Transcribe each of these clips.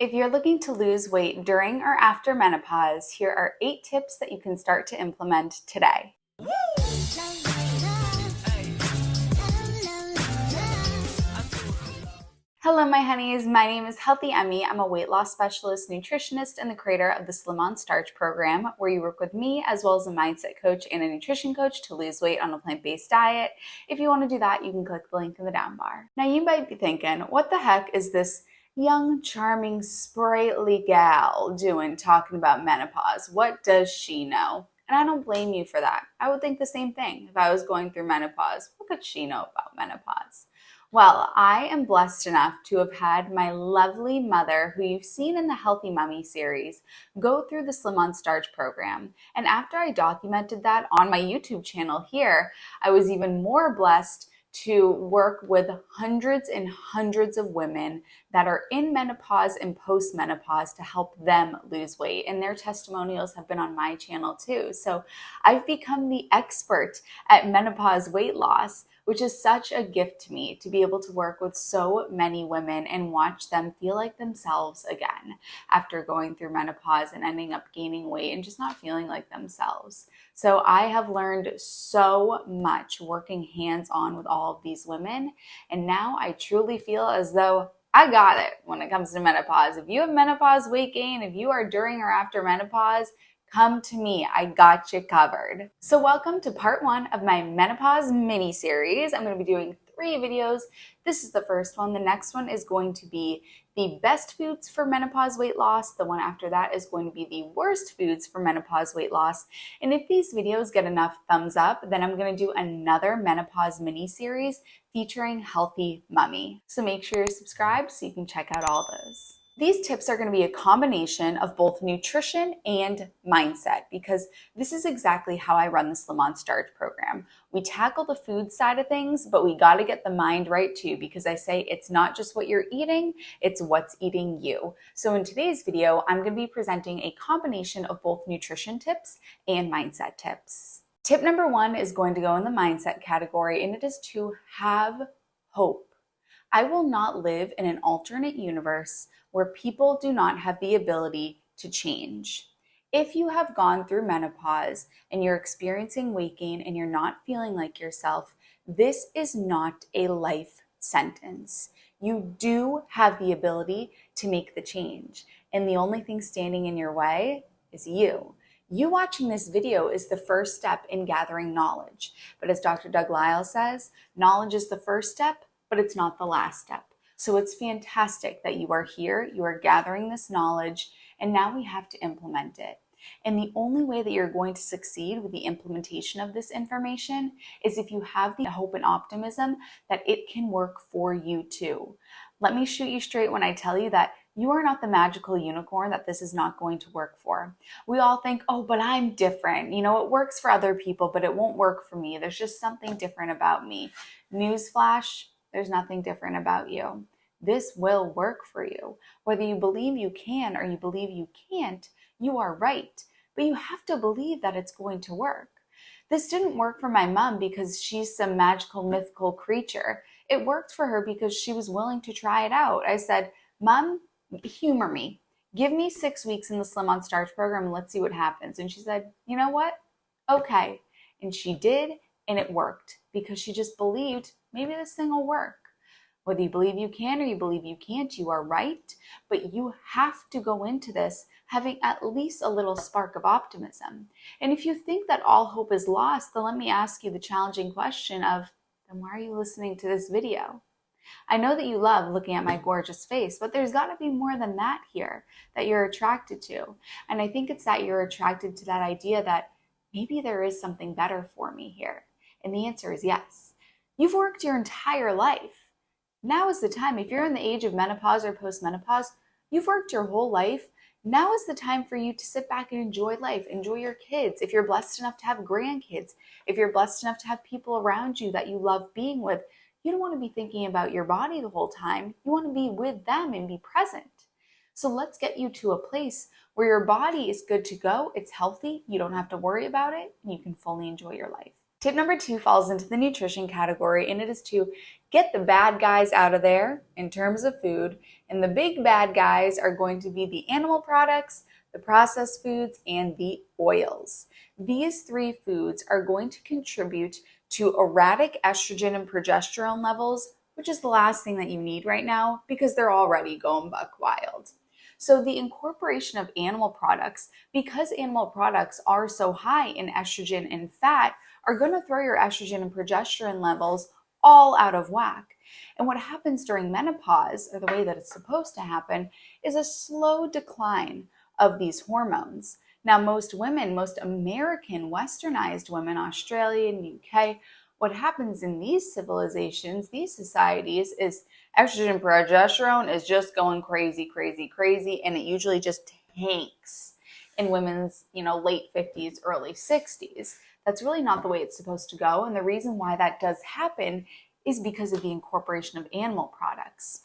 If you're looking to lose weight during or after menopause, here are 8 tips that you can start to implement today. Hello, my honeys. My name is Healthy Emmie. I'm a weight loss specialist, nutritionist, and the creator of the Slim on Starch program, where you work with me as well as a mindset coach and a nutrition coach to lose weight on a plant-based diet. If you want to do that, you can click the link in the down bar. Now, you might be thinking, what the heck is this young, charming, sprightly gal doing talking about menopause? What does she know? And I don't blame you for that. I would think the same thing if I was going through menopause. What could she know about menopause? Well, I am blessed enough to have had my lovely mother, who you've seen in the Healthy Mummy series, go through the Slim on Starch program. And after I documented that on my YouTube channel here, I was even more blessed to work with hundreds and hundreds of women that are in menopause and post-menopause to help them lose weight. And their testimonials have been on my channel too. So I've become the expert at menopause weight loss, which is such a gift to me to be able to work with so many women and watch them feel like themselves again after going through menopause and ending up gaining weight and just not feeling like themselves. So I have learned so much working hands-on with all of these women, and now I truly feel as though I got it when it comes to menopause. If you have menopause weight gain, if you are during or after menopause, come to me. I got you covered. So welcome to part 1 of my menopause mini series. I'm going to be doing 3 videos. This is the first one. The next one is going to be the best foods for menopause weight loss. The one after that is going to be the worst foods for menopause weight loss. And if these videos get enough thumbs up, then I'm going to do another menopause mini series featuring Healthy Mummy. So make sure you're subscribed so you can check out all those. These tips are going to be a combination of both nutrition and mindset, because this is exactly how I run the Slim on Starch program. We tackle the food side of things, but we got to get the mind right too, because I say it's not just what you're eating, it's what's eating you. So in today's video, I'm going to be presenting a combination of both nutrition tips and mindset tips. Tip number 1 is going to go in the mindset category, and it is to have hope. I will not live in an alternate universe where people do not have the ability to change. If you have gone through menopause and you're experiencing weight gain and you're not feeling like yourself, this is not a life sentence. You do have the ability to make the change, and the only thing standing in your way is you. You watching this video is the first step in gathering knowledge. But as Dr. Doug Lisle says, knowledge is the first step, but it's not the last step. So it's fantastic that you are here, you are gathering this knowledge, and now we have to implement it. And the only way that you're going to succeed with the implementation of this information is if you have the hope and optimism that it can work for you too. Let me shoot you straight when I tell you that you are not the magical unicorn that this is not going to work for. We all think, oh, but I'm different. You know, it works for other people, but it won't work for me. There's just something different about me. Newsflash, there's nothing different about you. This will work for you. Whether you believe you can or you believe you can't, you are right. But you have to believe that it's going to work. This didn't work for my mom because she's some magical, mythical creature. It worked for her because she was willing to try it out. I said, Mom, humor me. Give me 6 weeks in the Slim on Starch program and let's see what happens. And she said, you know what? Okay. And she did, and it worked because she just believed maybe this thing will work. Whether you believe you can or you believe you can't, you are right. But you have to go into this having at least a little spark of optimism. And if you think that all hope is lost, then let me ask you the challenging question of, then why are you listening to this video? I know that you love looking at my gorgeous face, but there's got to be more than that here that you're attracted to. And I think it's that you're attracted to that idea that maybe there is something better for me here. And the answer is yes. You've worked your entire life. Now is the time. If you're in the age of menopause or post-menopause, you've worked your whole life. Now is the time for you to sit back and enjoy life, enjoy your kids. If you're blessed enough to have grandkids, if you're blessed enough to have people around you that you love being with, you don't want to be thinking about your body the whole time. You want to be with them and be present. So let's get you to a place where your body is good to go. It's healthy. You don't have to worry about it. And you can fully enjoy your life. Tip number 2 falls into the nutrition category, and it is to Get the bad guys out of there in terms of food, and the big bad guys are going to be the animal products, the processed foods, and the oils. These three foods are going to contribute to erratic estrogen and progesterone levels, which is the last thing that you need right now because they're already going buck wild. So the incorporation of animal products, because animal products are so high in estrogen and fat, are going to throw your estrogen and progesterone levels all out of whack. And what happens during menopause, or the way that it's supposed to happen, is a slow decline of these hormones. Now, most women, most American westernized women, Australian, UK, what happens in these civilizations, these societies, is estrogen and progesterone is just going crazy, crazy, crazy, and it usually just tanks in women's, late 50s, early 60s. That's really not the way it's supposed to go. And the reason why that does happen is because of the incorporation of animal products.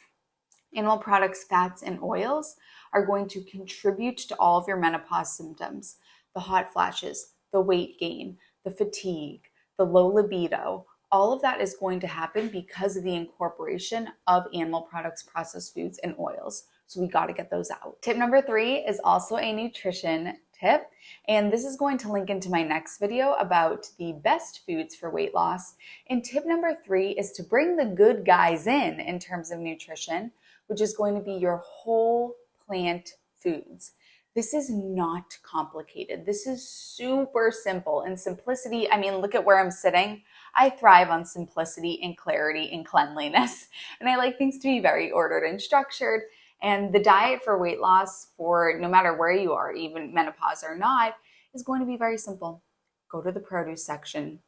Animal products, fats, and oils are going to contribute to all of your menopause symptoms: the hot flashes, the weight gain, the fatigue, the low libido. All of that is going to happen because of the incorporation of animal products, processed foods, and oils. So we got to get those out. Tip number 3 is also a nutrition tip, and this is going to link into my next video about the best foods for weight loss. And tip number 3 is to bring the good guys in terms of nutrition, which is going to be your whole plant foods. This is not complicated. This is super simple. And simplicity, look at where I'm sitting. I thrive on simplicity and clarity and cleanliness. And I like things to be very ordered and structured. And the diet for weight loss, for no matter where you are, even menopause or not, is going to be very simple. Go to the produce section.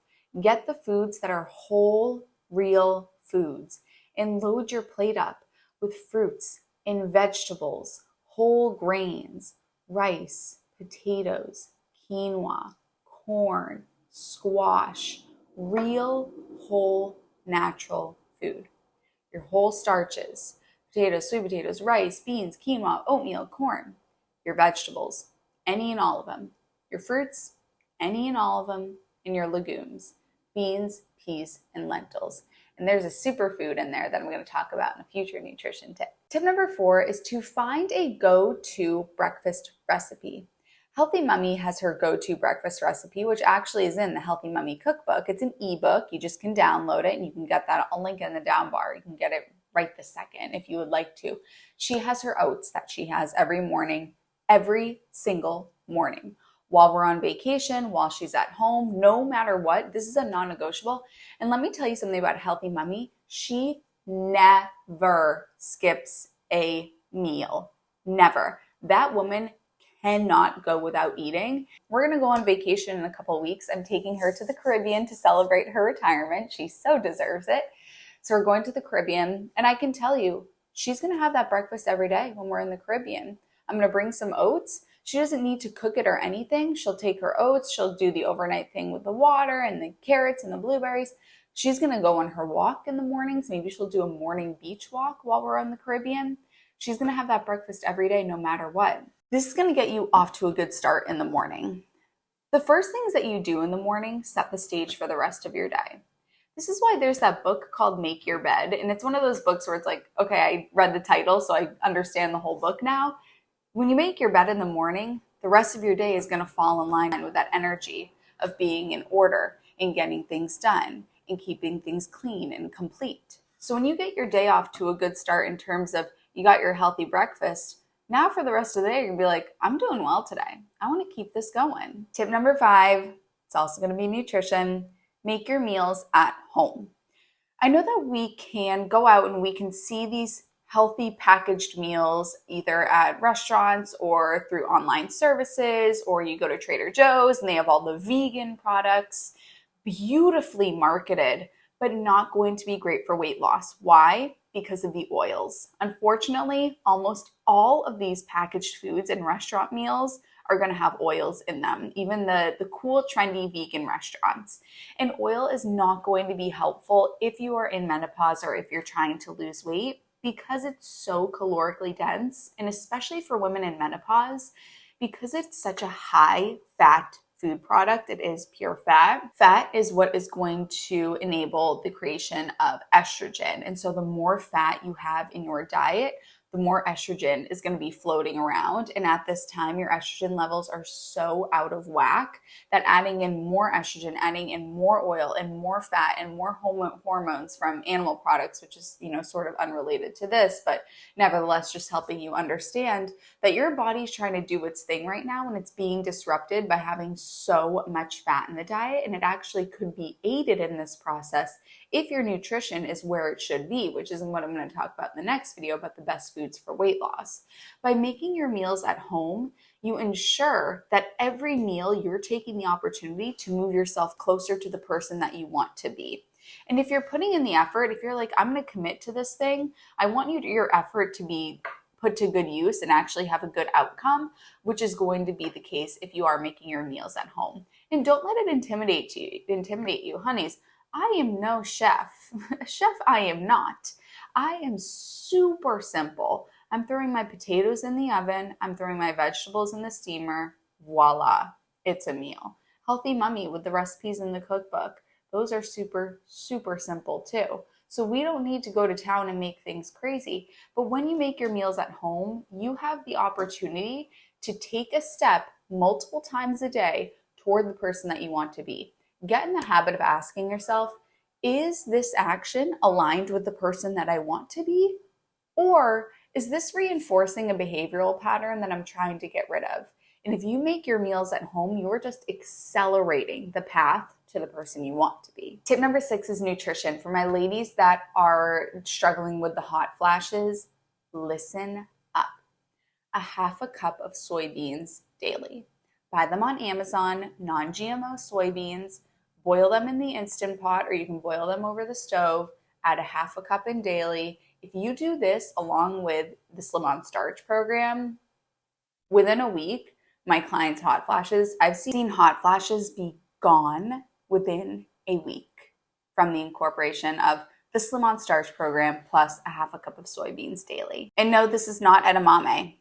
Get the foods that are whole, real foods, and load your plate up with fruits and vegetables, whole grains, rice, potatoes, quinoa, corn, squash, real, whole, natural food. Your whole starches: potatoes, sweet potatoes, rice, beans, quinoa, oatmeal, corn. Your vegetables, any and all of them. Your fruits, any and all of them. And your legumes: beans, peas, and lentils. And there's a superfood in there that I'm going to talk about in a future nutrition tip. Tip number 4 is to find a go-to breakfast recipe. Healthy Mummy has her go-to breakfast recipe, which actually is in the Healthy Mummy cookbook. It's an ebook. You just can download it, and you can get that. I'll link it in the down bar. You can get it right this second if you would like to. She has her oats that she has every morning, every single morning. While we're on vacation, while she's at home, no matter what, this is a non-negotiable. And let me tell you something about Healthy Mummy. She never skips a meal. Never. That woman cannot go without eating. We're going to go on vacation in a couple of weeks. I'm taking her to the Caribbean to celebrate her retirement. She so deserves it. So we're going to the Caribbean, and I can tell you, she's going to have that breakfast every day when we're in the Caribbean. I'm going to bring some oats. She doesn't need to cook it or anything. She'll take her oats. She'll do the overnight thing with the water and the carrots and the blueberries. She's going to go on her walk in the mornings. Maybe she'll do a morning beach walk while we're in the Caribbean. She's going to have that breakfast every day, no matter what. This is going to get you off to a good start in the morning. The first things that you do in the morning set the stage for the rest of your day. This is why there's that book called Make Your Bed. And it's one of those books where it's like, okay, I read the title, so I understand the whole book now. When you make your bed in the morning, the rest of your day is going to fall in line with that energy of being in order and getting things done and keeping things clean and complete. So when you get your day off to a good start in terms of you got your healthy breakfast, now for the rest of the day, you're going to be like, I'm doing well today. I want to keep this going. Tip number 5, it's also going to be nutrition. Make your meals at home. I know that we can go out and we can see these healthy packaged meals either at restaurants or through online services, or you go to Trader Joe's and they have all the vegan products, beautifully marketed, but not going to be great for weight loss. Why? Because of the oils. Unfortunately, almost all of these packaged foods and restaurant meals are going to have oils in them, even the cool, trendy vegan restaurants. And oil is not going to be helpful if you are in menopause or if you're trying to lose weight, because it's so calorically dense, and especially for women in menopause, because it's such a high fat food product. It is pure fat. Fat is what is going to enable the creation of estrogen. And so the more fat you have in your diet, the more estrogen is going to be floating around. And at this time, your estrogen levels are so out of whack that adding in more estrogen, adding in more oil and more fat and more hormones from animal products, which is, sort of unrelated to this, but nevertheless, just helping you understand that your body's trying to do its thing right now and it's being disrupted by having so much fat in the diet. And it actually could be aided in this process if your nutrition is where it should be, which is what I'm going to talk about in the next video about the best foods for weight loss. By making your meals at home, you ensure that every meal you're taking the opportunity to move yourself closer to the person that you want to be. And if you're putting in the effort, if you're like, I'm going to commit to this thing, I want your effort to be put to good use and actually have a good outcome, which is going to be the case if you are making your meals at home. And don't let it intimidate you, honeys. I am no chef. Chef, I am not. I am super simple. I'm throwing my potatoes in the oven. I'm throwing my vegetables in the steamer. Voila, it's a meal. Healthy Mummy with the recipes in the cookbook. Those are super, super simple too. So we don't need to go to town and make things crazy. But when you make your meals at home, you have the opportunity to take a step multiple times a day toward the person that you want to be. Get in the habit of asking yourself, is this action aligned with the person that I want to be? Or is this reinforcing a behavioral pattern that I'm trying to get rid of? And if you make your meals at home, you're just accelerating the path to the person you want to be. Tip number 6 is nutrition. For my ladies that are struggling with the hot flashes, listen up. A half a cup of soybeans daily. Buy them on Amazon, non-GMO soybeans, boil them in the Instant Pot, or you can boil them over the stove, add a half a cup in daily. If you do this along with the Slim on Starch program, within a week, my clients' hot flashes, I've seen hot flashes be gone within a week from the incorporation of the Slim on Starch program plus a half a cup of soybeans daily. And no, this is not edamame,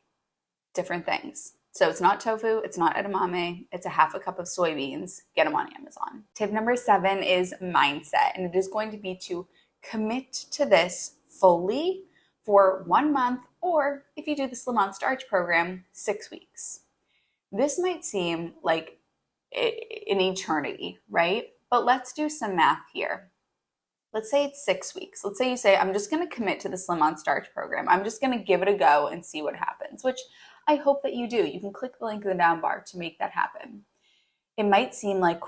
different things. So it's not tofu, it's not edamame, it's a half a cup of soybeans. Get them on Amazon. Tip number 7 is mindset, and it is going to be to commit to this fully for 1 month, or if you do the Slim on Starch program, 6 weeks. This might seem like an eternity, right? But let's do some math here. Let's say it's 6 weeks. Let's say you say, I'm just going to commit to the Slim on Starch program. I'm just going to give it a go and see what happens, which I hope that you do. You can click the link in the down bar to make that happen. It might seem like,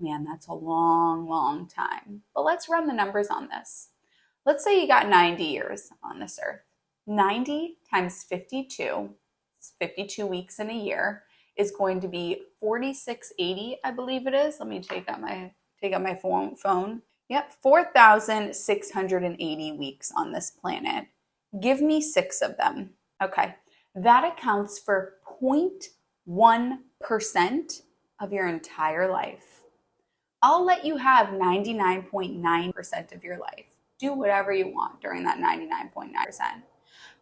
man, that's a long, long time. But let's run the numbers on this. Let's say you got 90 years on this earth. 90 times 52, 52 weeks in a year, is going to be 4680, I believe it is. Let me take out my phone. Yep, 4,680 weeks on this planet. Give me 6 of them. Okay, that accounts for 0.1% of your entire life. I'll let you have 99.9% of your life. Do whatever you want during that 99.9%.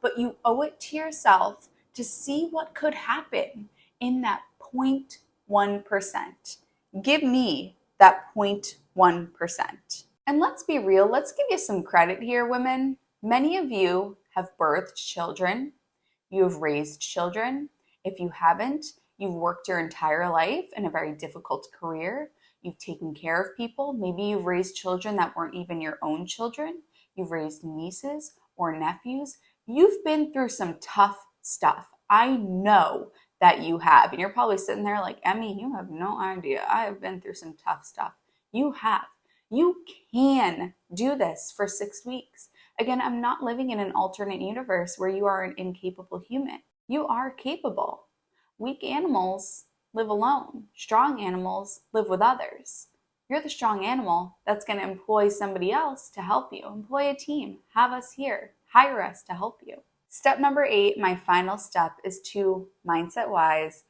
But you owe it to yourself to see what could happen in that 0.1%. Give me that 0.1%. And let's be real, let's give you some credit here, women. Many of you have birthed children. You have raised children. If you haven't, you've worked your entire life in a very difficult career. You've taken care of people. Maybe you've raised children that weren't even your own children. You've raised nieces or nephews. You've been through some tough stuff. I know that you have. And you're probably sitting there like, Emmie, you have no idea. I have been through some tough stuff. You have. You can do this for 6 weeks. Again, I'm not living in an alternate universe where you are an incapable human. You are capable. Weak animals live alone. Strong animals live with others. You're the strong animal that's going to employ somebody else to help you. Employ a team. Have us here. Hire us to help you. Step number 8, my final step, is to, mindset-wise,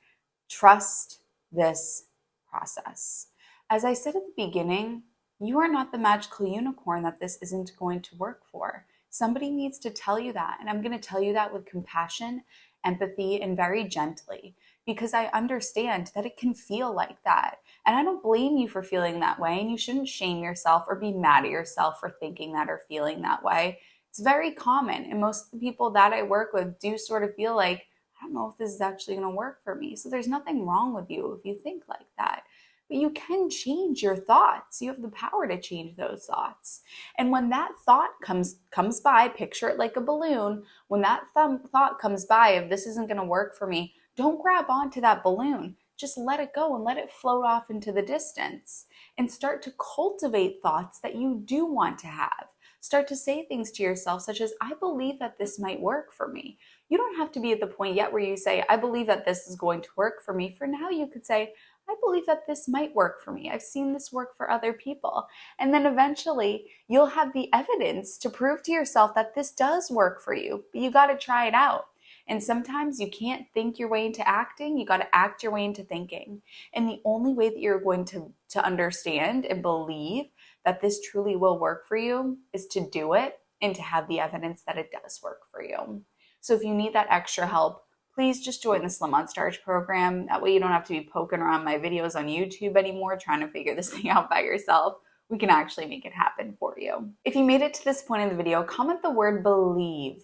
trust this process. As I said at the beginning, you are not the magical unicorn that this isn't going to work for. Somebody needs to tell you that, and I'm going to tell you that with compassion, empathy, and very gently. because I understand that it can feel like that. And I don't blame you for feeling that way. And you shouldn't shame yourself or be mad at yourself for thinking that or feeling that way. It's very common. And most of the people that I work with do sort of feel like, I don't know if this is actually going to work for me. So there's nothing wrong with you if you think like that. But you can change your thoughts. You have the power to change those thoughts. And when that thought comes by, picture it like a balloon. When that thought comes by of this isn't going to work for me, don't grab onto that balloon. Just let it go and let it float off into the distance and start to cultivate thoughts that you do want to have. Start to say things to yourself such as, I believe that this might work for me. You don't have to be at the point yet where you say, I believe that this is going to work for me. For now, you could say, I believe that this might work for me. I've seen this work for other people. And then eventually you'll have the evidence to prove to yourself that this does work for you, but you got to try it out. And sometimes you can't think your way into acting. You got to act your way into thinking. And the only way that you're going to understand and believe that this truly will work for you is to do it and to have the evidence that it does work for you. So if you need that extra help, please just join the Slim on Starch program. That way you don't have to be poking around my videos on YouTube anymore trying to figure this thing out by yourself. We can actually make it happen for you. If you made it to this point in the video, comment the word believe,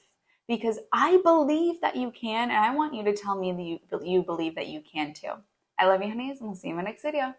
because I believe that you can, and I want you to tell me that you believe that you can too. I love you, honeys, and we'll see you in my next video.